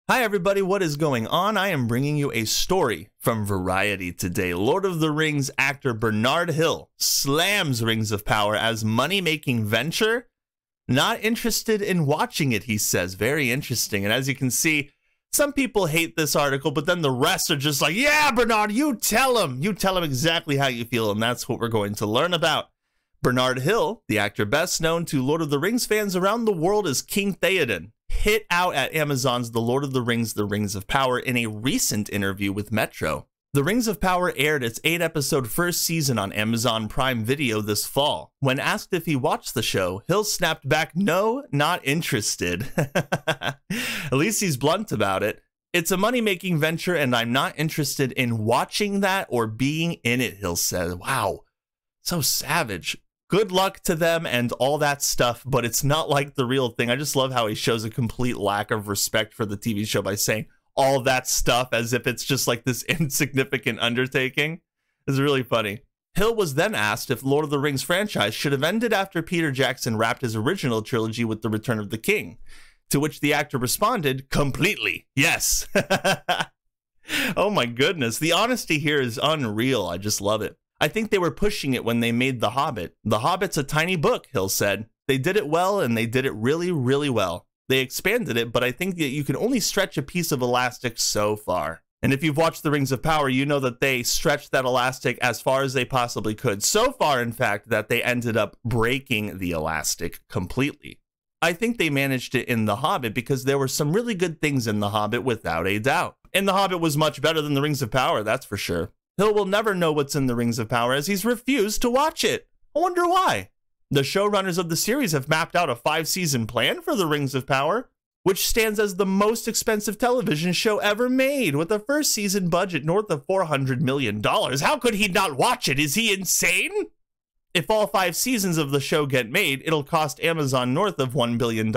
Hi everybody, what is going on? I am bringing you a story from Variety today. Lord of the Rings actor Bernard Hill slams Rings of Power as money-making venture. Not interested in watching it, he says. Very interesting. And as you can see, some people hate this article, but then the rest are just like, yeah, Bernard, you tell him. You tell him exactly how you feel, and that's what we're going to learn about. Bernard Hill, the actor best known to Lord of the Rings fans around the world as King Theoden, hit out at Amazon's The Lord of the Rings, The Rings of Power in a recent interview with Metro. The Rings of Power aired its 8-episode first season on Amazon Prime Video this fall. When asked if he watched the show, Hill snapped back, "No, not interested." At least he's blunt about it. "It's a money-making venture and I'm not interested in watching that or being in it," Hill said. Wow, so savage. Good luck to them and all that stuff, but it's not like the real thing. I just love how he shows a complete lack of respect for the TV show by saying all that stuff as if it's just like this insignificant undertaking. It's really funny. Hill was then asked if Lord of the Rings franchise should have ended after Peter Jackson wrapped his original trilogy with The Return of the King, to which the actor responded, "Completely, yes." Oh my goodness, the honesty here is unreal. I just love it. "I think they were pushing it when they made The Hobbit. The Hobbit's a tiny book," Hill said. "They did it well, and they did it really, really well. They expanded it, but I think that you can only stretch a piece of elastic so far." And if you've watched The Rings of Power, you know that they stretched that elastic as far as they possibly could. So far, in fact, that they ended up breaking the elastic completely. "I think they managed it in The Hobbit because there were some really good things in The Hobbit without a doubt. And The Hobbit was much better than The Rings of Power, that's for sure. Hill will never know what's in The Rings of Power as he's refused to watch it. I wonder why." The showrunners of the series have mapped out a 5-season plan for The Rings of Power, which stands as the most expensive television show ever made, with a first season budget north of $400 million. How could he not watch it? Is he insane? If all 5 seasons of the show get made, it'll cost Amazon north of $1 billion.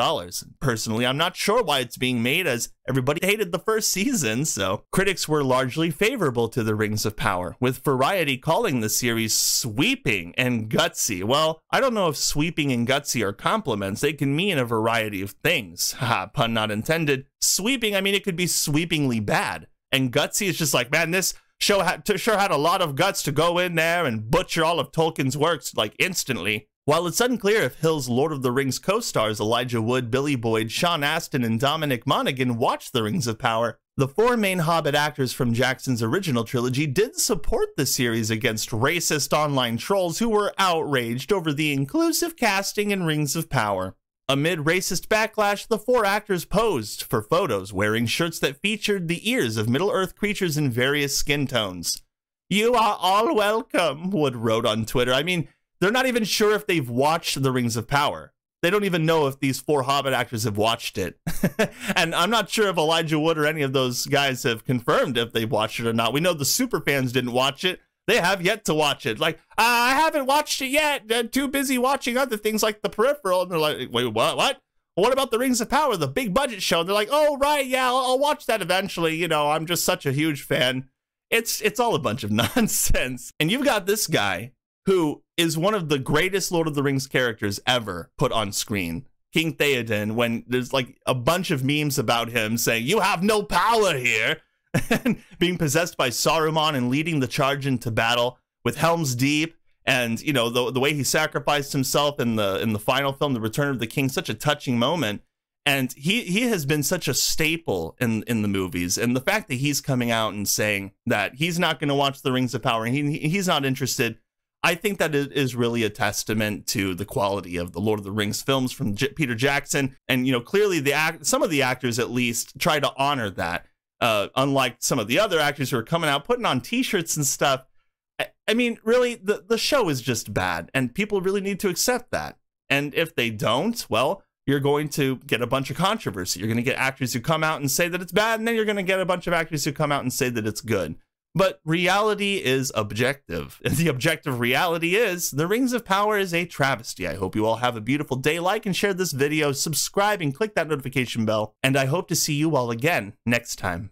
Personally, I'm not sure why it's being made, as everybody hated the first season, so critics were largely favorable to The Rings of Power, with Variety calling the series sweeping and gutsy. Well, I don't know if sweeping and gutsy are compliments. They can mean a variety of things. Haha, pun not intended. Sweeping, I mean, it could be sweepingly bad. And gutsy is just like, man, this show sure had a lot of guts to go in there and butcher all of Tolkien's works, like, instantly. While it's unclear if Hill's Lord of the Rings co-stars Elijah Wood, Billy Boyd, Sean Astin, and Dominic Monaghan watched The Rings of Power, the 4 main Hobbit actors from Jackson's original trilogy did support the series against racist online trolls who were outraged over the inclusive casting in Rings of Power. Amid racist backlash, the 4 actors posed for photos wearing shirts that featured the ears of Middle-earth creatures in various skin tones. "You are all welcome," Wood wrote on Twitter. I mean, they're not even sure if they've watched The Rings of Power. They don't even know if these 4 Hobbit actors have watched it. And I'm not sure if Elijah Wood or any of those guys have confirmed if they've watched it or not. We know the superfans didn't watch it. They have yet to watch it. Like, I haven't watched it yet. I'm too busy watching other things like The Peripheral. And they're like, wait, what? What about The Rings of Power, the big budget show? And they're like, oh, right, yeah, I'll watch that eventually. You know, I'm just such a huge fan. It's all a bunch of nonsense. And you've got this guy who is one of the greatest Lord of the Rings characters ever put on screen, King Theoden, when there's like a bunch of memes about him saying, "You have no power here," and being possessed by Saruman and leading the charge into battle with Helm's Deep, and you know the way he sacrificed himself in the final film, The Return of the King, such a touching moment. And he has been such a staple in the movies, and the fact that he's coming out and saying that he's not going to watch The Rings of Power, and he's not interested, I think that it is really a testament to the quality of the Lord of the Rings films from Peter Jackson. And you know, clearly some of the actors at least try to honor that. Unlike some of the other actors who are coming out putting on t-shirts and stuff. I mean, really, the show is just bad, and people really need to accept that. And if they don't, well, you're going to get a bunch of controversy. You're going to get actors who come out and say that it's bad, and then you're going to get a bunch of actors who come out and say that it's good. But reality is objective. And the objective reality is The Rings of Power is a travesty. I hope you all have a beautiful day. Like and share this video, subscribe, and click that notification bell. And I hope to see you all again next time.